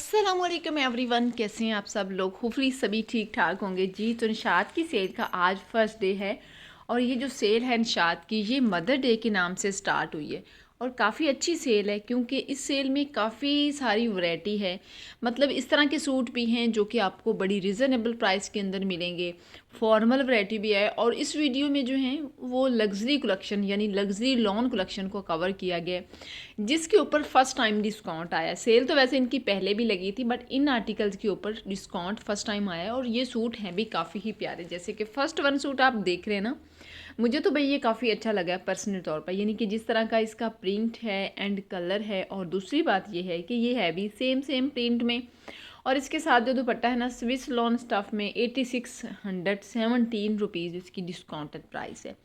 अस्सलामुअलैकुम एवरीवन, कैसे हैं आप सब लोग। होपफुली सभी ठीक ठाक होंगे जी। तो निशात की सेल का आज फर्स्ट डे है और ये जो सेल है निशात की, ये मदर डे के नाम से स्टार्ट हुई है और काफ़ी अच्छी सेल है क्योंकि इस सेल में काफ़ी सारी वैरायटी है। मतलब इस तरह के सूट भी हैं जो कि आपको बड़ी रिजनेबल प्राइस के अंदर मिलेंगे, फॉर्मल वैरायटी भी है। और इस वीडियो में जो है वो लग्जरी कलेक्शन यानी लग्जरी लॉन कलेक्शन को कवर किया गया है, जिसके ऊपर फर्स्ट टाइम डिस्काउंट आया है। सेल तो वैसे इनकी पहले भी लगी थी बट इन आर्टिकल्स के ऊपर डिस्काउंट फर्स्ट टाइम आया है। और ये सूट हैं भी काफ़ी ही प्यारे, जैसे कि फर्स्ट वन सूट आप देख रहे हैं ना, मुझे तो भाई ये काफ़ी अच्छा लगा है पर्सनल तौर पर, यानी कि जिस तरह का इसका प्रिंट है एंड कलर है। और दूसरी बात ये है कि ये है भी सेम प्रिंट में। और इसके साथ जो दुपट्टा है ना, स्विस लॉन स्टफ़ में 8617 रुपीज़ इसकी डिस्काउंटेड प्राइस है।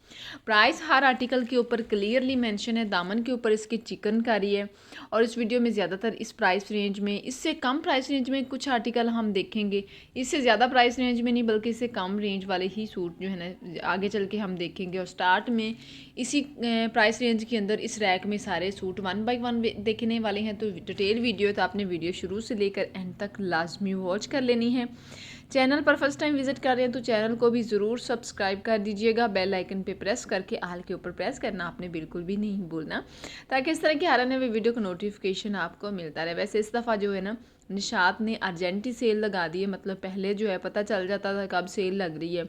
प्राइस हर आर्टिकल के ऊपर क्लियरली मेंशन है। दामन के ऊपर इसकी चिकनकारी है। और इस वीडियो में ज़्यादातर इस प्राइस रेंज में, इससे कम प्राइस रेंज में कुछ आर्टिकल हम देखेंगे, इससे ज़्यादा प्राइस रेंज में नहीं बल्कि इससे कम रेंज वाले ही सूट जो है ना आगे चल के हम देखेंगे। और स्टार्ट में इसी प्राइस रेंज के अंदर इस रैक में सारे सूट 1 बाय 1 देखने वाले हैं। तो डिटेल वीडियो तो आपने वीडियो शुरू से लेकर एंड तक लाजमी वॉच कर लेनी है। चैनल पर फर्स्ट टाइम विजिट कर रहे हैं तो चैनल को भी ज़रूर सब्सक्राइब कर दीजिएगा। बेल आइकन पे प्रेस करके आल के ऊपर प्रेस करना आपने बिल्कुल भी नहीं भूलना, ताकि इस तरह की हर नए वीडियो का नोटिफिकेशन आपको मिलता रहे। वैसे इस दफ़ा जो है ना निशात ने अर्जेंटी सेल लगा दी है। मतलब पहले जो है पता चल जाता था कब सेल लग रही है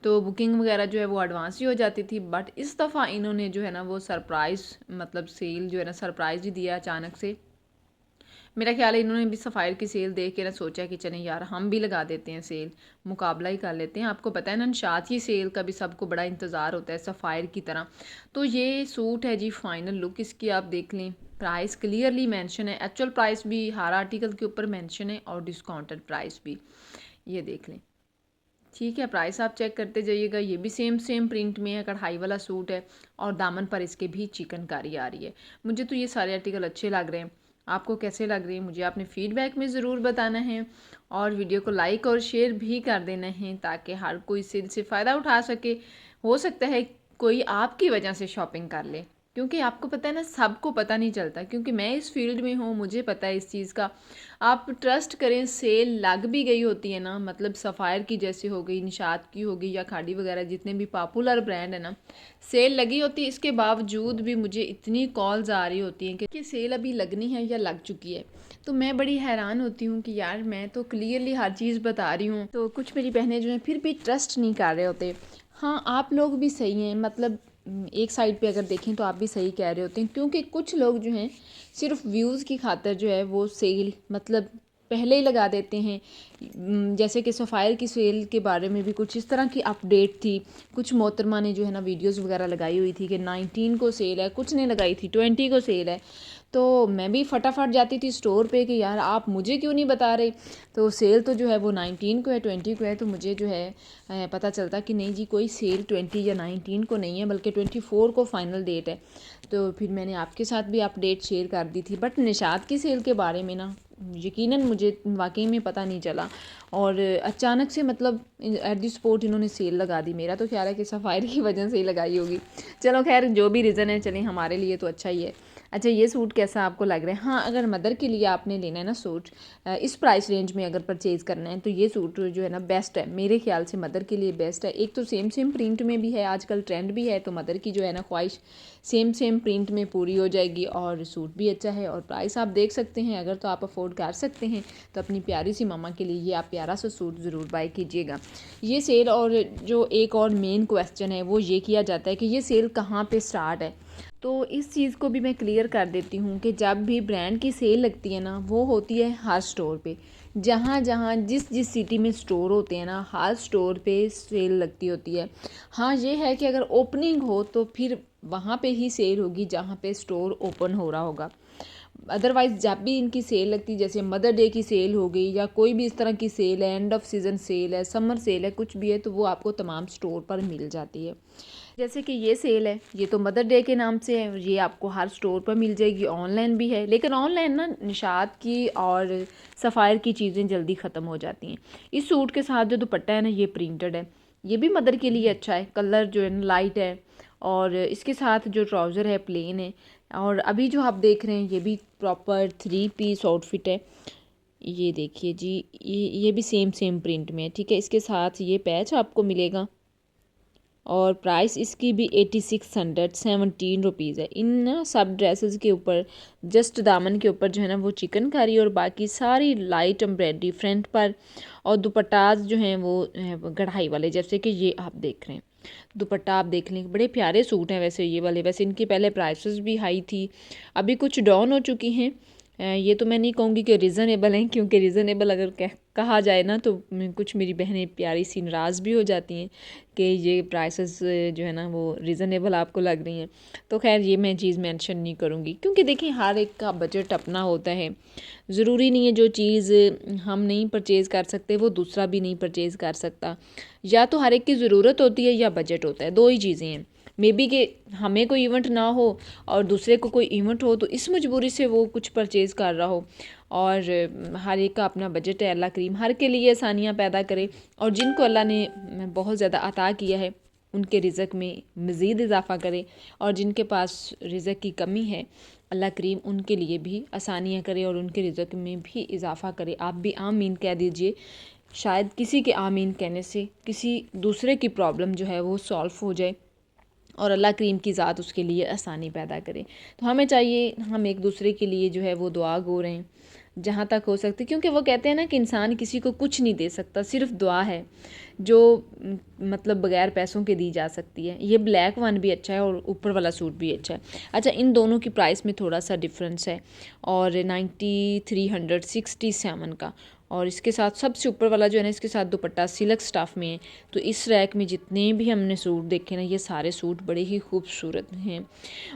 तो बुकिंग वगैरह जो है वो एडवांस ही हो जाती थी। बट इस दफ़ा इन्होंने जो है ना वो सरप्राइज़, मतलब सेल जो है ना सरप्राइज़ ही दिया अचानक से। मेरा ख्याल है इन्होंने भी सफ़ायर की सेल देख के ना सोचा कि चलें यार हम भी लगा देते हैं सेल, मुकाबला ही कर लेते हैं। आपको पता है ना निशात की सेल का भी सबको बड़ा इंतज़ार होता है सफ़ायर की तरह। तो ये सूट है जी, फाइनल लुक इसकी आप देख लें। प्राइस क्लियरली मेंशन है, एक्चुअल प्राइस भी हर आर्टिकल के ऊपर मेंशन है और डिस्काउंटेड प्राइस भी, ये देख लें। ठीक है, प्राइस आप चेक करते जाइएगा। ये भी सेम प्रिंट में है, कढ़ाई वाला सूट है और दामन पर इसके भी चिकनकारी आ रही है। मुझे तो ये सारे आर्टिकल अच्छे लग रहे हैं। आपको कैसे लग रहे हैं मुझे आपने फीडबैक में ज़रूर बताना है और वीडियो को लाइक और शेयर भी कर देना है ताकि हर कोई इससे फ़ायदा उठा सके। हो सकता है कोई आपकी वजह से शॉपिंग कर ले, क्योंकि आपको पता है ना सबको पता नहीं चलता, क्योंकि मैं इस फील्ड में हूँ, मुझे पता है इस चीज़ का। आप ट्रस्ट करें, सेल लग भी गई होती है ना, मतलब सफ़ायर की जैसे हो गई, निशात की हो गई या खाड़ी वगैरह, जितने भी पॉपुलर ब्रांड है ना, सेल लगी होती है। इसके बावजूद भी मुझे इतनी कॉल्स आ रही होती हैं कि सेल अभी लगनी है या लग चुकी है। तो मैं बड़ी हैरान होती हूँ कि यार मैं तो क्लियरली हर चीज़ बता रही हूँ, तो कुछ मेरी बहनें जो हैं फिर भी ट्रस्ट नहीं कर रहे होते। हाँ, आप लोग भी सही हैं, मतलब एक साइड पे अगर देखें तो आप भी सही कह रहे होते हैं, क्योंकि कुछ लोग जो हैं सिर्फ व्यूज़ की खातिर जो है वो सेल मतलब पहले ही लगा देते हैं। जैसे कि सफ़ायर की सेल के बारे में भी कुछ इस तरह की अपडेट थी। कुछ मोहतरमा ने जो है ना वीडियोस वगैरह लगाई हुई थी कि 19 को सेल है, कुछ ने लगाई थी 20 को सेल है। तो मैं भी फटाफट जाती थी स्टोर पे कि यार आप मुझे क्यों नहीं बता रहे। तो सेल तो जो है वो 19 को है, 20 को है। तो मुझे जो है पता चलता कि नहीं जी कोई सेल 20 या 19 को नहीं है बल्कि 24 को फाइनल डेट है। तो फिर मैंने आपके साथ भी अपडेट शेयर कर दी थी। बट निशात की सेल के बारे में ना यकीनन मुझे वाकई में पता नहीं चला और अचानक से मतलब एट दी स्पॉट इन्होंने सेल लगा दी। मेरा तो ख्याल है कि सफ़ायर की वजह से ही लगाई होगी। चलो खैर जो भी रीज़न है, चलें हमारे लिए तो अच्छा ही है। अच्छा, ये सूट कैसा आपको लग रहा है? हाँ, अगर मदर के लिए आपने लेना है ना सूट, इस प्राइस रेंज में अगर परचेज़ करना है तो ये सूट जो है ना बेस्ट है, मेरे ख्याल से मदर के लिए बेस्ट है। एक तो सेम प्रिंट में भी है, आजकल ट्रेंड भी है, तो मदर की जो है ना ख्वाहिश सेम प्रिंट में पूरी हो जाएगी और सूट भी अच्छा है। और प्राइस आप देख सकते हैं, अगर तो आप अफोर्ड कर सकते हैं तो अपनी प्यारी सी मम्मा के लिए ये आप प्यारा सा सूट ज़रूर बाय कीजिएगा। ये सेल, और जो एक और मेन क्वेश्चन है वो ये किया जाता है कि ये सेल कहाँ पे स्टार्ट है। तो इस चीज़ को भी मैं क्लियर कर देती हूँ कि जब भी ब्रांड की सेल लगती है ना, वो होती है हर स्टोर पे। जहाँ जहाँ जिस सिटी में स्टोर होते हैं ना, हर स्टोर पे सेल लगती होती है। हाँ, ये है कि अगर ओपनिंग हो तो फिर वहाँ पे ही सेल होगी जहाँ पे स्टोर ओपन हो रहा होगा। अदरवाइज़ जब भी इनकी सेल लगती, जैसे मदर डे की सेल हो गई या कोई भी इस तरह की सेल है, एंड ऑफ सीज़न सेल है, समर सेल है, कुछ भी है, तो वो आपको तमाम स्टोर पर मिल जाती है। जैसे कि ये सेल है, ये तो मदर डे के नाम से है, ये आपको हर स्टोर पर मिल जाएगी, ऑनलाइन भी है। लेकिन ऑनलाइन ना निशात की और सफ़ायर की चीज़ें जल्दी ख़त्म हो जाती हैं। इस सूट के साथ जो दुपट्टा है ना, ये प्रिंटेड है, ये भी मदर के लिए अच्छा है। कलर जो है ना लाइट है और इसके साथ जो ट्राउज़र है प्लेन है। और अभी जो आप देख रहे हैं ये भी प्रॉपर 3 पीस आउटफिट है। ये देखिए जी, ये भी सेम प्रिंट में है, ठीक है। इसके साथ ये पैच आपको मिलेगा और प्राइस इसकी भी 8617 रुपीज़ है। इन सब ड्रेसेस के ऊपर जस्ट दामन के ऊपर जो है ना वो चिकनकारी और बाकी सारी लाइट एम्ब्रॉयडरी फ्रंट पर, और दुपट्टाज जो हैं वो कढ़ाई वाले, जैसे कि ये आप देख रहे हैं। दुपट्टा आप देख लें, बड़े प्यारे सूट हैं वैसे ये वाले। वैसे इनकी पहले प्राइसेस भी हाई थी, अभी कुछ डाउन हो चुकी हैं। ये तो मैं नहीं कहूँगी कि रीज़नेबल हैं, क्योंकि रीज़नेबल अगर कहा जाए ना तो कुछ मेरी बहनें प्यारी सी नाराज़ भी हो जाती हैं कि ये प्राइसेस जो है ना वो रीज़नेबल आपको लग रही हैं। तो खैर ये मैं चीज़ मेंशन नहीं करूँगी, क्योंकि देखिए हर एक का बजट अपना होता है। ज़रूरी नहीं है जो चीज़ हम नहीं परचेज़ कर सकते वो दूसरा भी नहीं परचेज़ कर सकता। या तो हर एक की ज़रूरत होती है या बजट होता है, दो ही चीज़ें हैं। मे बी कि हमें कोई इवेंट ना हो और दूसरे को कोई इवेंट हो, तो इस मजबूरी से वो कुछ परचेज़ कर रहा हो। और हर एक का अपना बजट है। अल्लाह करीम हर के लिए आसानियाँ पैदा करे, और जिनको अल्लाह ने बहुत ज़्यादा अता किया है उनके रिज़्क़ में मज़ीद इजाफ़ा करे, और जिनके पास रिज़्क़ की कमी है अल्लाह करीम उनके लिए भी आसानियाँ करे और उनके रिज़्क़ में भी इजाफ़ा करे। आप भी आमीन कह दीजिए, शायद किसी के आमीन कहने से किसी दूसरे की प्रॉब्लम जो है वो सॉल्व हो जाए और अल्लाह करीम की ज़ात उसके लिए आसानी पैदा करे। तो हमें चाहिए हम एक दूसरे के लिए जो है वो दुआ गो रहें जहाँ तक हो सकती, क्योंकि वो कहते हैं ना कि इंसान किसी को कुछ नहीं दे सकता, सिर्फ दुआ है जो मतलब बगैर पैसों के दी जा सकती है। ये ब्लैक वन भी अच्छा है और ऊपर वाला सूट भी अच्छा है। अच्छा, इन दोनों की प्राइस में थोड़ा सा डिफरेंस है, और 9367 का। और इसके साथ सबसे ऊपर वाला जो है ना, इसके साथ दुपट्टा सिल्क स्टफ़ में है। तो इस रैक में जितने भी हमने सूट देखे ना, ये सारे सूट बड़े ही खूबसूरत हैं।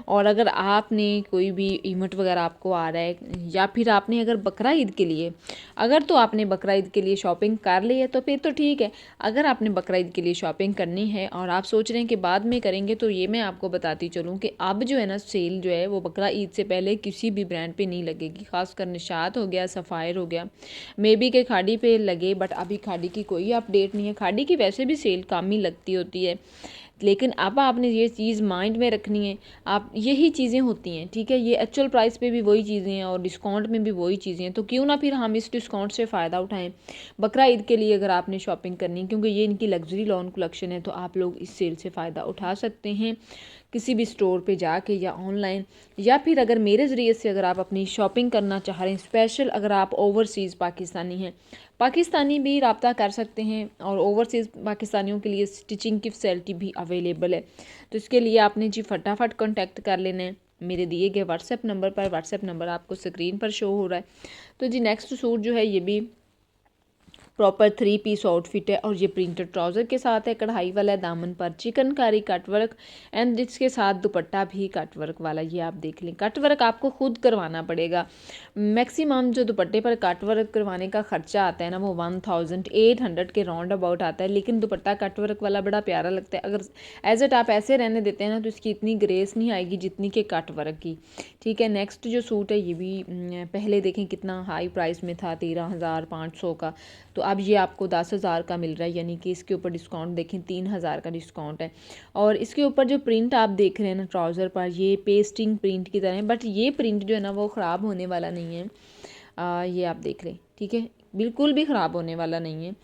और अगर आपने कोई भी इवेंट वगैरह आपको आ रहा है, या फिर आपने अगर बकरा ईद के लिए, अगर तो आपने बकरा ईद के लिए शॉपिंग कर ली है तो फिर तो ठीक है। अगर आपने बकरा ईद के लिए शॉपिंग करनी है और आप सोच रहे हैं कि बाद में करेंगे, तो ये मैं आपको बताती चलूँ कि अब जो है ना सेल जो है वो बकरा ईद से पहले किसी भी ब्रांड पे नहीं लगेगी। ख़ासकर निशात हो गया, सफ़ायर हो गया, मे बी के खाड़ी पे लगे, बट अभी खाड़ी की कोई अपडेट नहीं है। खाड़ी की वैसे भी सेल कम ही लगती होती है, लेकिन अब आपने ये चीज़ माइंड में रखनी है। आप यही चीज़ें होती हैं, ठीक है, ये एक्चुअल प्राइस पे भी वही चीज़ें हैं और डिस्काउंट में भी वही चीज़ें हैं। तो क्यों ना फिर हम इस डिस्काउंट से फ़ायदा उठाएं बकरा ईद के लिए। अगर आपने शॉपिंग करनी, क्योंकि ये इनकी लग्जरी लॉन कलेक्शन है, तो आप लोग इस सेल से फ़ायदा उठा सकते हैं किसी भी स्टोर पे जाके या ऑनलाइन, या फिर अगर मेरे ज़रिए से अगर आप अपनी शॉपिंग करना चाह रहे हैं, स्पेशल अगर आप ओवरसीज़ पाकिस्तानी हैं, पाकिस्तानी भी रब्ता कर सकते हैं, और ओवरसीज़ पाकिस्तानियों के लिए स्टिचिंग की फैसिलिटी भी अवेलेबल है। तो इसके लिए आपने जी फटाफट कॉन्टैक्ट कर लेना है मेरे दिए गए व्हाट्सएप नंबर पर। व्हाट्सएप नंबर आपको स्क्रीन पर शो हो रहा है। तो जी नेक्स्ट सूट जो है ये भी प्रॉपर 3 पीस आउटफिट है, और ये प्रिंटेड ट्राउज़र के साथ है, कढ़ाई वाला है, दामन पर चिकनकारी कट वर्क, एंड इसके साथ दुपट्टा भी कट वर्क वाला। ये आप देख लें, कट वर्क आपको खुद करवाना पड़ेगा। मैक्सिमम जो दुपट्टे पर कट वर्क करवाने का ख़र्चा आता है ना वो 1800 के राउंड अबाउट आता है, लेकिन दुपट्टा कट वर्क वाला बड़ा प्यारा लगता है। अगर एज इट आप ऐसे रहने देते हैं ना, तो इसकी इतनी ग्रेस नहीं आएगी जितनी कि कट वर्क की, ठीक है। नेक्स्ट जो सूट है ये भी पहले देखें कितना हाई प्राइस में था, 13,500 का, तो अब ये आपको 10,000 का मिल रहा है, यानी कि इसके ऊपर डिस्काउंट देखें 3,000 का डिस्काउंट है। और इसके ऊपर जो प्रिंट आप देख रहे हैं ना ट्राउज़र पर, ये पेस्टिंग प्रिंट की तरह है, बट ये प्रिंट जो है ना वो ख़राब होने वाला नहीं है। ये आप देख लें, ठीक है, बिल्कुल भी ख़राब होने वाला नहीं है।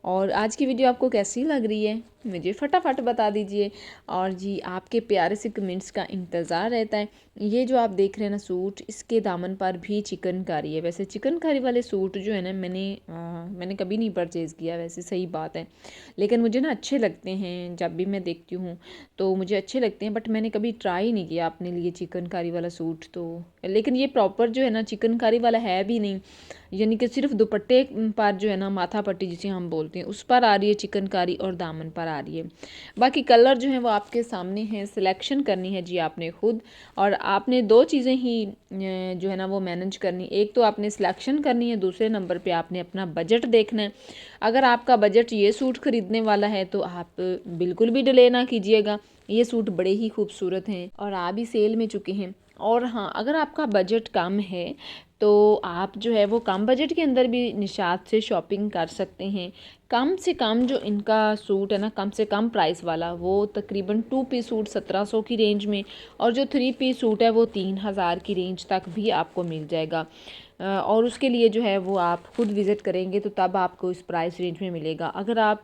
और आज की वीडियो आपको कैसी लग रही है मुझे फटाफट बता दीजिए, और जी आपके प्यारे से कमेंट्स का इंतज़ार रहता है। ये जो आप देख रहे हैं ना सूट, इसके दामन पर भी चिकनकारी है। वैसे चिकनकारी वाले सूट जो है ना मैंने कभी नहीं परचेज़ किया, वैसे सही बात है, लेकिन मुझे ना अच्छे लगते हैं। जब भी मैं देखती हूँ तो मुझे अच्छे लगते हैं, बट मैंने कभी ट्राई नहीं किया अपने लिए चिकनकारी वाला सूट। तो लेकिन ये प्रॉपर जो है ना चिकनकारी वाला है भी नहीं, यानी कि सिर्फ दुपट्टे पर जो है ना माथा पट्टी जिसे हम बोलते हैं उस पर आ रही है चिकनकारी, और दामन पर आ रही है। बाकी कलर जो है वो आपके सामने हैं, सिलेक्शन करनी है जी आपने खुद। और आपने दो चीज़ें ही जो है ना वो मैनेज करनी, एक तो आपने सिलेक्शन करनी है, दूसरे नंबर पे आपने अपना बजट देखना है। अगर आपका बजट ये सूट ख़रीदने वाला है तो आप बिल्कुल भी डिले ना कीजिएगा, ये सूट बड़े ही खूबसूरत हैं और आ भी सेल में चुके हैं। और हाँ, अगर आपका बजट कम है तो आप जो है वो कम बजट के अंदर भी निशात से शॉपिंग कर सकते हैं। कम से कम जो इनका सूट है ना, कम से कम प्राइस वाला, वो तकरीबन 2 पीस सूट 1700 की रेंज में, और जो 3 पीस सूट है वो 3000 की रेंज तक भी आपको मिल जाएगा। और उसके लिए जो है वो आप खुद विज़िट करेंगे तो तब आपको इस प्राइस रेंज में मिलेगा। अगर आप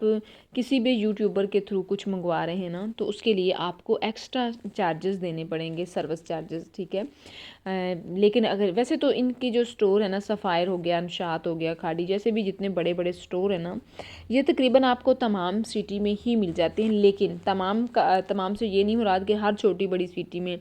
किसी भी यूट्यूबर के थ्रू कुछ मंगवा रहे हैं ना तो उसके लिए आपको एक्स्ट्रा चार्जेस देने पड़ेंगे, सर्विस चार्जेस, ठीक है। लेकिन अगर वैसे तो इनकी जो स्टोर है ना, सफ़ायर हो गया, निशात हो गया, खाड़ी जैसे भी जितने बड़े बड़े स्टोर हैं ना, ये तकरीबन आपको तमाम सिटी में ही मिल जाते हैं। लेकिन तमाम से ये नहीं मुराद कि हर छोटी बड़ी सिटी में,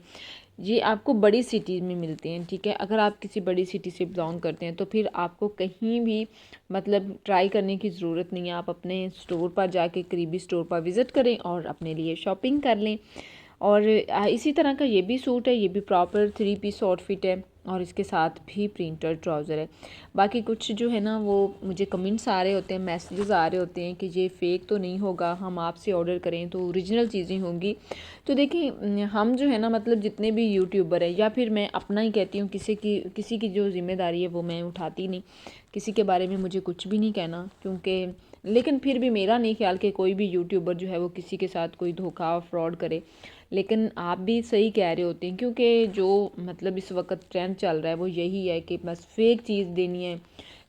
ये आपको बड़ी सिटी में मिलते हैं, ठीक है। अगर आप किसी बड़ी सिटी से बिलोंग करते हैं तो फिर आपको कहीं भी मतलब ट्राई करने की ज़रूरत नहीं है। आप अपने स्टोर पर जाके, करीबी स्टोर पर विज़िट करें और अपने लिए शॉपिंग कर लें। और इसी तरह का ये भी सूट है, ये भी प्रॉपर 3 पीस आउटफिट है और इसके साथ भी प्रिंटेड ट्राउज़र है। बाकी कुछ जो है ना वो मुझे कमेंट्स आ रहे होते हैं, मैसेजेस आ रहे होते हैं कि ये फ़ेक तो नहीं होगा, हम आपसे ऑर्डर करें तो ओरिजिनल चीज़ें होंगी। तो देखिए हम जो है ना मतलब जितने भी यूट्यूबर हैं, या फिर मैं अपना ही कहती हूँ, किसी की जो ज़िम्मेदारी है वो मैं उठाती नहीं, किसी के बारे में मुझे कुछ भी नहीं कहना, क्योंकि लेकिन फिर भी मेरा नहीं ख्याल कि कोई भी यूट्यूबर जो है वो किसी के साथ कोई धोखा फ्रॉड करे। लेकिन आप भी सही कह रहे होते हैं, क्योंकि जो मतलब इस वक्त ट्रेंड चल रहा है वो यही है कि बस फेक चीज़ देनी है,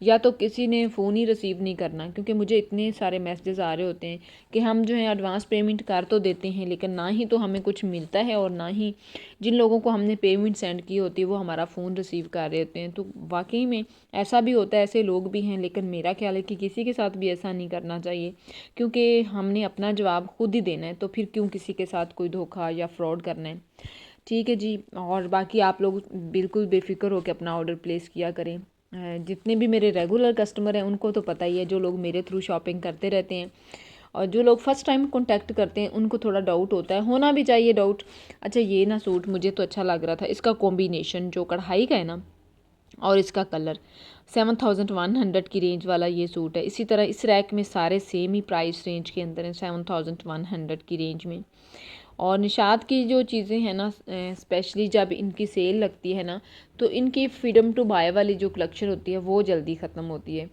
या तो किसी ने फ़ोन ही रिसीव नहीं करना। क्योंकि मुझे इतने सारे मैसेजेस आ रहे होते हैं कि हम जो है एडवांस पेमेंट कर तो देते हैं, लेकिन ना ही तो हमें कुछ मिलता है और ना ही जिन लोगों को हमने पेमेंट सेंड की होती है वो हमारा फ़ोन रिसीव कर रहे होते हैं। तो वाकई में ऐसा भी होता है, ऐसे लोग भी हैं। लेकिन मेरा ख्याल है कि किसी के साथ भी ऐसा नहीं करना चाहिए, क्योंकि हमने अपना जवाब खुद ही देना है, तो फिर क्यों किसी के साथ कोई धोखा या फ्रॉड करना है। ठीक है जी। और बाकी आप लोग बिल्कुल बेफिक्र होकर अपना ऑर्डर प्लेस किया करें। जितने भी मेरे रेगुलर कस्टमर हैं उनको तो पता ही है, जो लोग मेरे थ्रू शॉपिंग करते रहते हैं। और जो लोग फ़र्स्ट टाइम कॉन्टैक्ट करते हैं उनको थोड़ा डाउट होता है, होना भी चाहिए डाउट। अच्छा, ये ना सूट मुझे तो अच्छा लग रहा था, इसका कॉम्बिनेशन जो कढ़ाई का है ना और इसका कलर, 7100 की रेंज वाला ये सूट है। इसी तरह इस रैक में सारे सेम ही प्राइस रेंज के अंदर हैं, 7100 की रेंज में। और निशात की जो चीज़ें हैं ना, स्पेशली जब इनकी सेल लगती है ना तो इनकी फ्रीडम टू बाय वाली जो कलेक्शन होती है वो जल्दी ख़त्म होती है।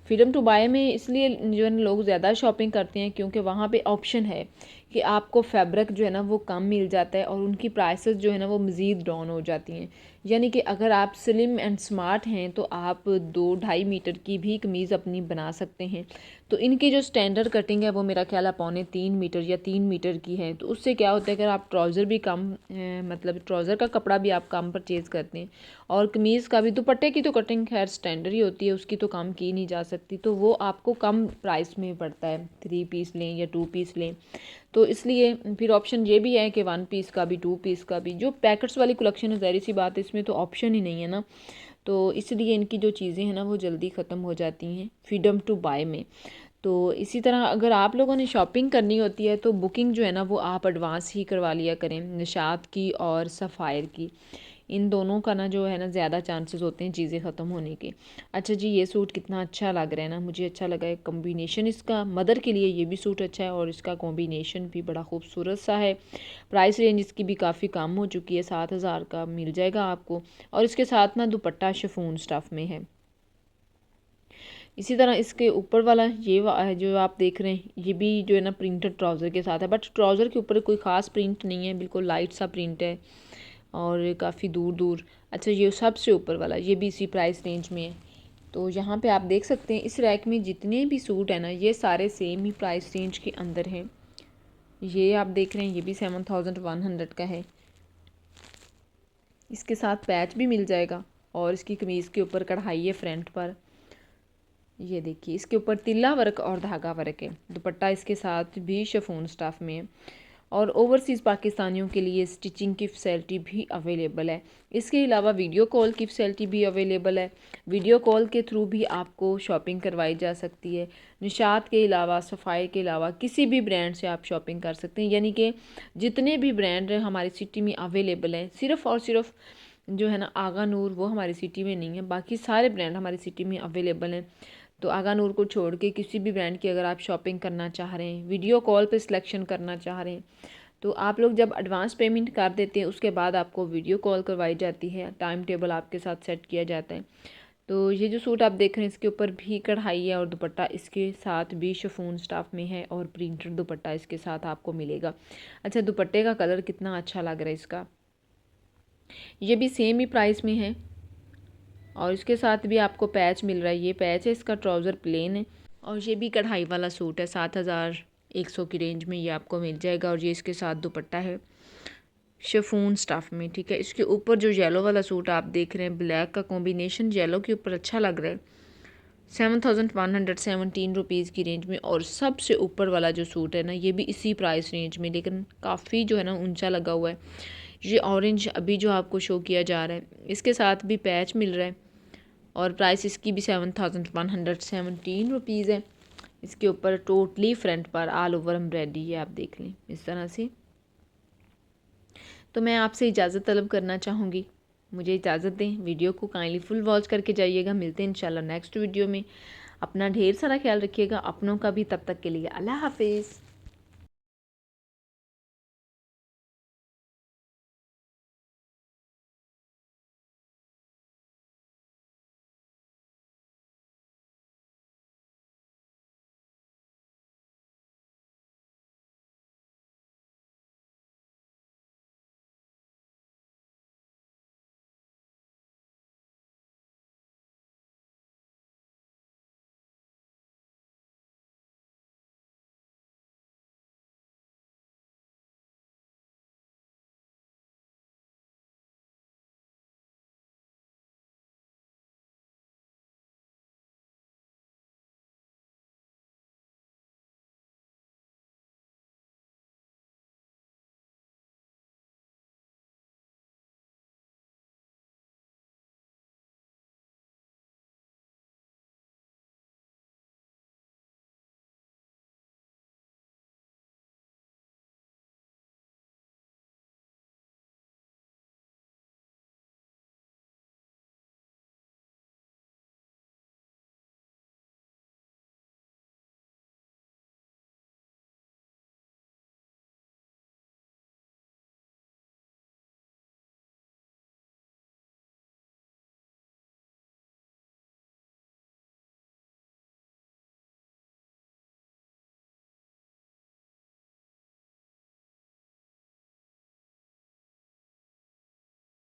फ्रीडम टू बाय में इसलिए जो है ना लोग ज़्यादा शॉपिंग करते हैं, क्योंकि वहाँ पे ऑप्शन है कि आपको फैब्रिक जो है ना वो कम मिल जाता है और उनकी प्राइसेस जो है ना वो मज़ीद डाउन हो जाती हैं। यानी कि अगर आप स्लिम एंड स्मार्ट हैं तो आप 2-2.5 मीटर की भी कमीज़ अपनी बना सकते हैं। तो इनकी जो स्टैंडर्ड कटिंग है वो मेरा ख्याल है 2.75 मीटर या 3 मीटर की है। तो उससे क्या होता है, अगर आप ट्राउज़र भी कम मतलब ट्राउज़र का कपड़ा भी आप कम परचेज़ करते हैं और कमीज़ का भी, दुपट्टे की तो कटिंग खैर स्टैंडर्ड ही होती है, उसकी तो कम की नहीं जा सकती, तो वो आपको कम प्राइस में पड़ता है। 3 पीस लें या 2 पीस लें, तो इसलिए फिर ऑप्शन ये भी है कि 1 पीस का भी, 2 पीस का भी। जो पैकेट्स वाली कलेक्शन है, ज़ाहिर सी बात है इसमें तो ऑप्शन ही नहीं है ना, तो इसलिए इनकी जो चीज़ें हैं ना वो जल्दी ख़त्म हो जाती हैं फ्रीडम टू बाय में। तो इसी तरह अगर आप लोगों ने शॉपिंग करनी होती है तो बुकिंग जो है ना वो आप एडवांस ही करवा लिया करें, निशात की और सफ़ायर की। इन दोनों का ना जो है ना ज़्यादा चांसेस होते हैं चीज़ें ख़त्म होने के। अच्छा जी, ये सूट कितना अच्छा लग रहा है ना, मुझे अच्छा लगा है कॉम्बिनेशन इसका। मदर के लिए ये भी सूट अच्छा है और इसका कॉम्बिनेशन भी बड़ा खूबसूरत सा है। प्राइस रेंज इसकी भी काफ़ी कम हो चुकी है, 7,000 का मिल जाएगा आपको। और इसके साथ ना दुपट्टा शिफॉन स्टफ़ में है। इसी तरह इसके ऊपर वाला जो आप देख रहे हैं ये भी जो है ना प्रिंटेड ट्राउज़र के साथ है, बट ट्राउज़र के ऊपर कोई ख़ास प्रिंट नहीं है, बिल्कुल लाइट सा प्रिंट है और काफ़ी दूर दूर। अच्छा, ये सबसे ऊपर वाला ये भी इसी प्राइस रेंज में है। तो यहाँ पे आप देख सकते हैं इस रैक में जितने भी सूट हैं ना ये सारे सेम ही प्राइस रेंज के अंदर हैं। ये आप देख रहे हैं ये भी 7100 का है। इसके साथ पैच भी मिल जाएगा और इसकी कमीज़ के ऊपर कढ़ाई है फ्रंट पर। ये देखिए इसके ऊपर तिल्ला वर्क और धागा वर्क है। दुपट्टा इसके साथ भी शिफॉन स्टफ़ में है और ओवरसीज़ पाकिस्तानियों के लिए स्टिचिंग की फैसिलिटी भी अवेलेबल है। इसके अलावा वीडियो कॉल की फैसिलिटी भी अवेलेबल है। वीडियो कॉल के थ्रू भी आपको शॉपिंग करवाई जा सकती है। निशात के अलावा, सफ़ाई के अलावा किसी भी ब्रांड से आप शॉपिंग कर सकते हैं। यानी कि जितने भी ब्रांड हमारी सिटी में अवेलेबल हैं, सिर्फ़ और सिर्फ जो है ना आगा नूर वो हमारी सिटी में नहीं है, बाकी सारे ब्रांड हमारी सिटी में अवेलेबल हैं। तो आगा नूर को छोड़ के किसी भी ब्रांड की अगर आप शॉपिंग करना चाह रहे हैं, वीडियो कॉल पे सिलेक्शन करना चाह रहे हैं, तो आप लोग जब एडवांस पेमेंट कर देते हैं उसके बाद आपको वीडियो कॉल करवाई जाती है, टाइम टेबल आपके साथ सेट किया जाता है। तो ये जो सूट आप देख रहे हैं इसके ऊपर भी कढ़ाई है और दुपट्टा इसके साथ भी शिफॉन स्टफ़ में है और प्रिंटेड दुपट्टा इसके साथ आपको मिलेगा। अच्छा, दुपट्टे का कलर कितना अच्छा लग रहा है इसका। ये भी सेम ही प्राइस में है और इसके साथ भी आपको पैच मिल रहा है, ये पैच है, इसका ट्राउज़र प्लेन है और ये भी कढ़ाई वाला सूट है। 7,100 की रेंज में ये आपको मिल जाएगा और ये इसके साथ दुपट्टा है शिफॉन स्टफ़ में, ठीक है। इसके ऊपर जो येलो वाला सूट आप देख रहे हैं, ब्लैक का कॉम्बिनेशन येलो के ऊपर अच्छा लग रहा है, 7,117 रुपीज़ की रेंज में। और सबसे ऊपर वाला जो सूट है ना, ये भी इसी प्राइस रेंज में, लेकिन काफ़ी जो है ना ऊंचा लगा हुआ है। ये ऑरेंज अभी जो आपको शो किया जा रहा है, इसके साथ भी पैच मिल रहा है और प्राइस इसकी भी 7,117 रुपीज़ है। इसके ऊपर टोटली फ्रंट पर ऑल ओवर एम्ब्रॉयडरी है, आप देख लें इस तरह से। तो मैं आपसे इजाज़त तलब करना चाहूँगी, मुझे इजाज़त दें। वीडियो को काइंडली फुल वॉच करके जाइएगा। मिलते हैं इंशाल्लाह नेक्स्ट वीडियो में। अपना ढेर सारा ख्याल रखिएगा, अपनों का भी। तब तक के लिए अल्लाह हाफिज़।